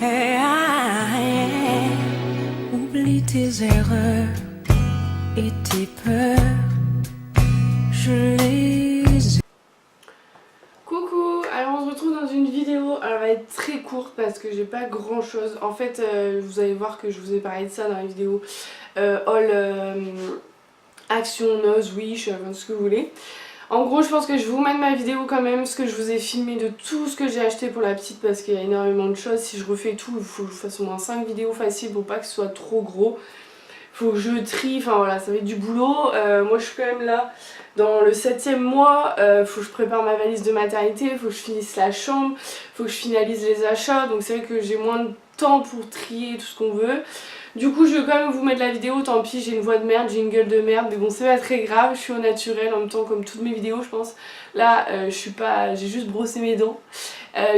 Hey, oublie tes erreurs et tes peurs, je les ai. Coucou, alors on se retrouve dans une vidéo, elle va être très courte parce que j'ai pas grand chose. En fait, vous allez voir que je vous ai parlé de ça dans la vidéo Action, Nose, Wish, ce que vous voulez. En gros, je pense que je vais vous mettre ma vidéo quand même, ce que je vous ai filmé de tout ce que j'ai acheté pour la petite parce qu'il y a énormément de choses. Si je refais tout, il faut que je fasse au moins 5 vidéos faciles pour pas que ce soit trop gros. Faut que je trie, enfin voilà, ça va être du boulot. Moi je suis quand même là dans le 7e mois, faut que je prépare ma valise de maternité, faut que je finisse la chambre, faut que je finalise les achats, donc c'est vrai que j'ai moins de temps pour trier tout ce qu'on veut. Du coup je vais quand même vous mettre la vidéo, tant pis j'ai une voix de merde, j'ai une gueule de merde, mais bon c'est pas très grave, je suis au naturel en même temps comme toutes mes vidéos je pense. Là je suis pas, j'ai juste brossé mes dents.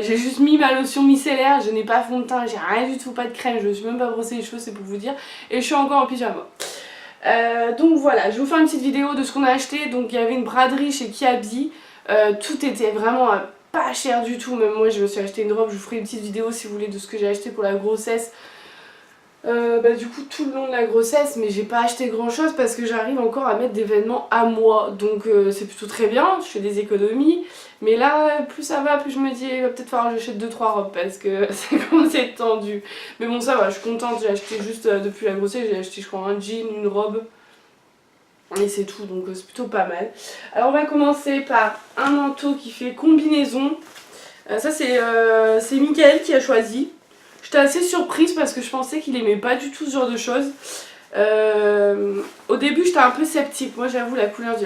J'ai juste mis ma lotion micellaire, je n'ai pas fond de teint, j'ai rien du tout, pas de crème, je me suis même pas brossé les cheveux, c'est pour vous dire. Et je suis encore en pyjama. Donc voilà, je vais vous faire une petite vidéo de ce qu'on a acheté. Donc il y avait une braderie chez Kiabi, tout était vraiment pas cher du tout. Même moi je me suis acheté une robe, je vous ferai une petite vidéo si vous voulez de ce que j'ai acheté pour la grossesse. Du coup tout le long de la grossesse, mais j'ai pas acheté grand chose parce que j'arrive encore à mettre des vêtements à moi, donc c'est plutôt très bien, je fais des économies, mais là plus ça va, plus je me dis il va peut-être falloir que j'achète 2-3 robes parce que c'est commencé à être tendu. Mais bon ça va, je suis contente, j'ai acheté juste depuis la grossesse, j'ai acheté je crois un jean, une robe et c'est tout, donc c'est plutôt pas mal. Alors on va commencer par un manteau qui fait combinaison, ça c'est Mickaël qui a choisi. J'étais assez surprise parce que je pensais qu'il aimait pas du tout ce genre de choses. Au début j'étais un peu sceptique, moi j'avoue la couleur du...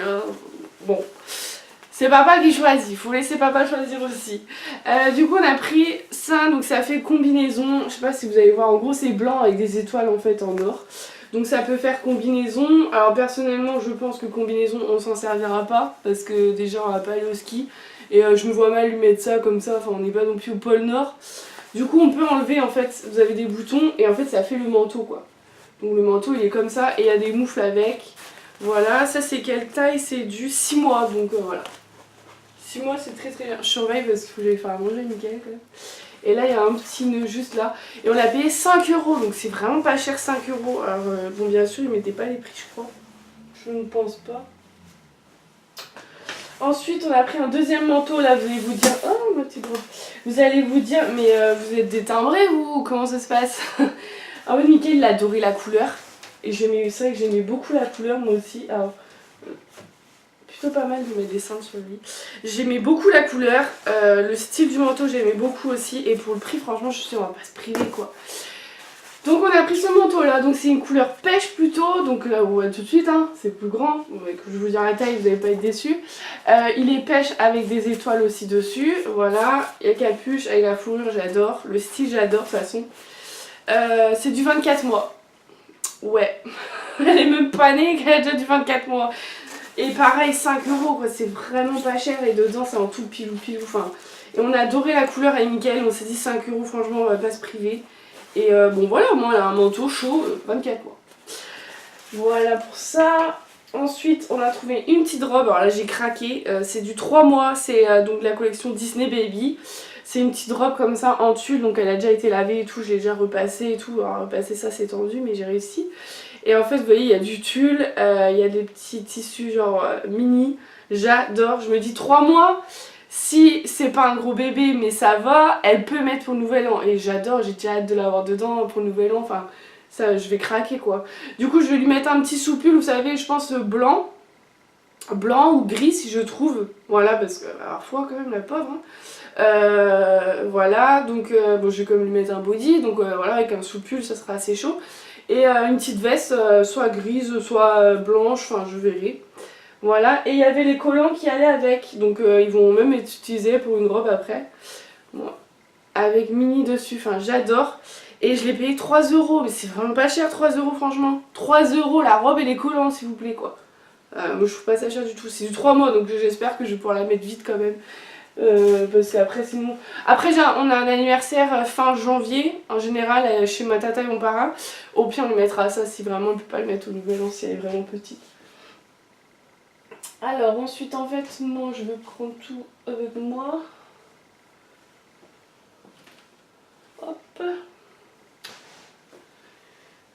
Bon, c'est papa qui choisit, faut laisser papa choisir aussi. Du coup on a pris ça, donc ça fait combinaison, je sais pas si vous allez voir, en gros c'est blanc avec des étoiles en fait en or. Donc ça peut faire combinaison, alors personnellement je pense que combinaison on s'en servira pas, parce que déjà on va pas aller au ski. Et je me vois mal lui mettre ça comme ça, enfin on n'est pas non plus au pôle Nord. Du coup on peut enlever en fait, vous avez des boutons et en fait ça fait le manteau quoi. Donc le manteau il est comme ça et il y a des moufles avec. Voilà, ça c'est quelle taille? C'est du 6 mois donc voilà. 6 mois c'est très très bien. Je surveille parce qu'il faut que j'aille faire à manger nickel quand même. Et là il y a un petit nœud juste là. Et on a payé 5 € donc c'est vraiment pas cher 5 €. Alors bon bien sûr ils mettaient pas les prix je crois. Je ne pense pas. Ensuite, on a pris un deuxième manteau. Là, vous allez vous dire, oh ma petite robe. Vous allez vous dire, mais vous êtes détimbrés vous? Comment ça se passe? En fait, Mickaël il a adoré la couleur. Et c'est vrai que j'aimais beaucoup la couleur, moi aussi. Alors, plutôt pas mal de mes dessins sur lui. J'aimais beaucoup la couleur. Le style du manteau, j'aimais beaucoup aussi. Et pour le prix, franchement, je suis sûre, on va pas se priver quoi. Donc on a pris ce manteau là, donc c'est une couleur pêche plutôt, donc là vous voyez tout de suite, hein, c'est plus grand, que je vous dis la taille, vous n'allez pas être déçus. Il est pêche avec des étoiles aussi dessus, voilà, il y a capuche avec la fourrure, j'adore, le style j'adore de toute façon. C'est du 24 mois, ouais, elle est même pas née qu'elle a déjà du 24 mois. Et pareil 5 € quoi, c'est vraiment pas cher et dedans c'est en tout pilou, enfin. Et on a adoré la couleur avec Mickaël, on s'est dit 5 € franchement on va pas se priver. Et bon voilà, moi elle a un manteau chaud, 24 mois. Voilà pour ça. Ensuite on a trouvé une petite robe, alors là j'ai craqué, c'est du 3 mois, c'est donc la collection Disney Baby. C'est une petite robe comme ça en tulle, donc elle a déjà été lavée et tout, je l'ai déjà repassée et tout. Alors repasser ça c'est tendu mais j'ai réussi. Et en fait vous voyez il y a du tulle, il y a des petits tissus genre mini, j'adore, je me dis 3 mois. Si c'est pas un gros bébé mais ça va, elle peut mettre pour le nouvel an. Et j'adore, j'ai déjà hâte de l'avoir dedans pour le nouvel an, enfin ça je vais craquer quoi. Du coup je vais lui mettre un petit soupul, vous savez, je pense blanc ou gris si je trouve. Voilà parce que parfois quand même la pauvre. Hein. Voilà, donc bon je vais quand même lui mettre un body, donc voilà avec un soupul ça sera assez chaud. Et une petite veste, soit grise, soit blanche, enfin je verrai. Voilà, et il y avait les collants qui allaient avec, donc ils vont même être utilisés pour une robe après. Bon, avec mini dessus, enfin j'adore. Et je l'ai payé 3 €, mais c'est vraiment pas cher 3 € franchement. 3 € la robe et les collants s'il vous plaît quoi. Moi je trouve pas ça cher du tout, c'est du 3 mois donc j'espère que je vais pouvoir la mettre vite quand même. Parce qu'après sinon... Après on a un anniversaire fin janvier, en général chez ma tata et mon parrain. Au pire on lui mettra ça si vraiment on ne peut pas le mettre au nouvel an si elle est vraiment petite. Alors ensuite en fait moi je vais prendre tout avec moi. Hop.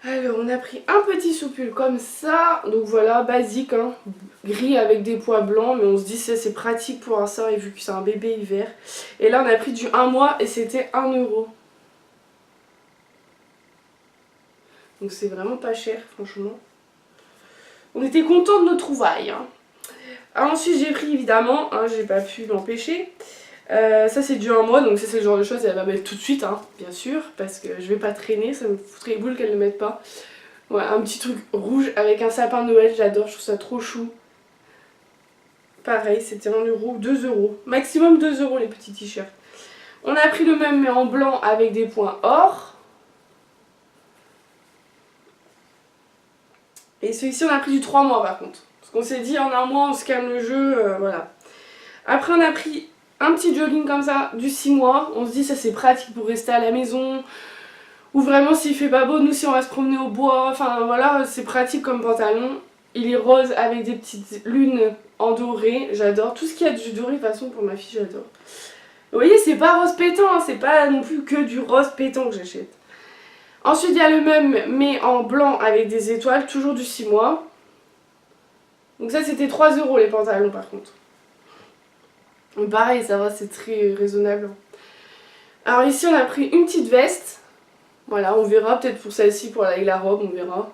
Alors on a pris un petit soupul comme ça, donc voilà, basique, hein, gris avec des pois blancs, mais on se dit c'est pratique pour un sort et vu que c'est un bébé hiver. Et là on a pris du 1 mois et c'était 1 euro. Donc c'est vraiment pas cher franchement. On était contents de nos trouvailles. Hein. Ensuite j'ai pris évidemment, hein, j'ai pas pu m'empêcher. Ça c'est du 1 mois, donc ça c'est le genre de choses elle va mettre tout de suite, hein, bien sûr, parce que je vais pas traîner, ça me foutrait les boules qu'elle ne mette pas. Ouais, un petit truc rouge avec un sapin de Noël, j'adore, je trouve ça trop chou. Pareil, c'était 1 euro, 2 euros, maximum 2 euros les petits t-shirts. On a pris le même mais en blanc avec des points or. Et celui-ci on a pris du 3 mois par contre. Parce qu'on s'est dit en 1 mois on se calme le jeu, voilà. Après on a pris un petit jogging comme ça, du 6 mois. On se dit ça c'est pratique pour rester à la maison. Ou vraiment s'il fait pas beau, nous si on va se promener au bois, enfin voilà, c'est pratique comme pantalon. Il est rose avec des petites lunes en doré, j'adore. Tout ce qui a du doré de toute façon pour ma fille j'adore. Vous voyez c'est pas rose pétant, hein, c'est pas non plus que du rose pétant que j'achète. Ensuite il y a le même mais en blanc avec des étoiles, toujours du 6 mois. Donc ça c'était 3 euros les pantalons par contre. Donc pareil ça va, c'est très raisonnable. Alors ici on a pris une petite veste. Voilà, on verra peut-être pour celle-ci, pour avec la robe, on verra.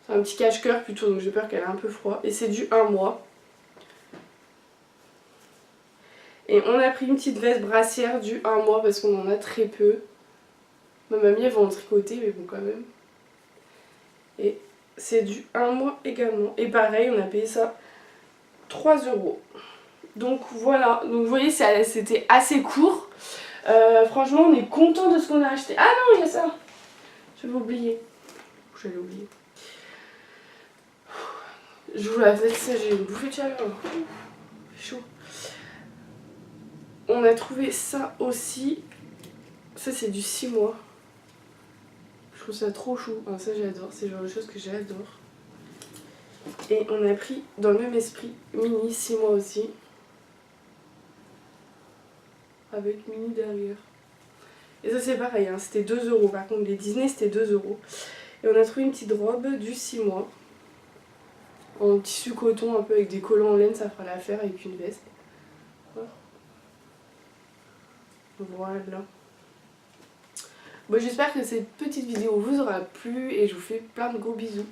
C'est un petit cache-cœur plutôt, donc j'ai peur qu'elle ait un peu froid. Et c'est du 1 mois. Et on a pris une petite veste brassière du 1 mois parce qu'on en a très peu. Ma mamie elle va en tricoter, mais bon quand même. Et c'est du 1 mois également. Et pareil, on a payé ça 3 euros. Donc voilà, donc vous voyez c'était assez court. Franchement on est content de ce qu'on a acheté. Ah non, il y a ça. J'avais oublié. J'avais oublié. Je vous la fête, ça j'ai une bouffée de chaleur. Chaud. On a trouvé ça aussi. Ça c'est du 6 mois. Je trouve ça trop chou. Ah, ça j'adore, c'est le genre de choses que j'adore. Et on a pris dans le même esprit mini 6 mois aussi. Avec mini derrière. Et ça c'est pareil, hein, c'était 2 euros. Par contre les Disney c'était 2 euros. Et on a trouvé une petite robe du 6 mois. En tissu coton un peu avec des collants en laine, ça fera l'affaire avec une veste. Voilà. Bon, j'espère que cette petite vidéo vous aura plu et je vous fais plein de gros bisous.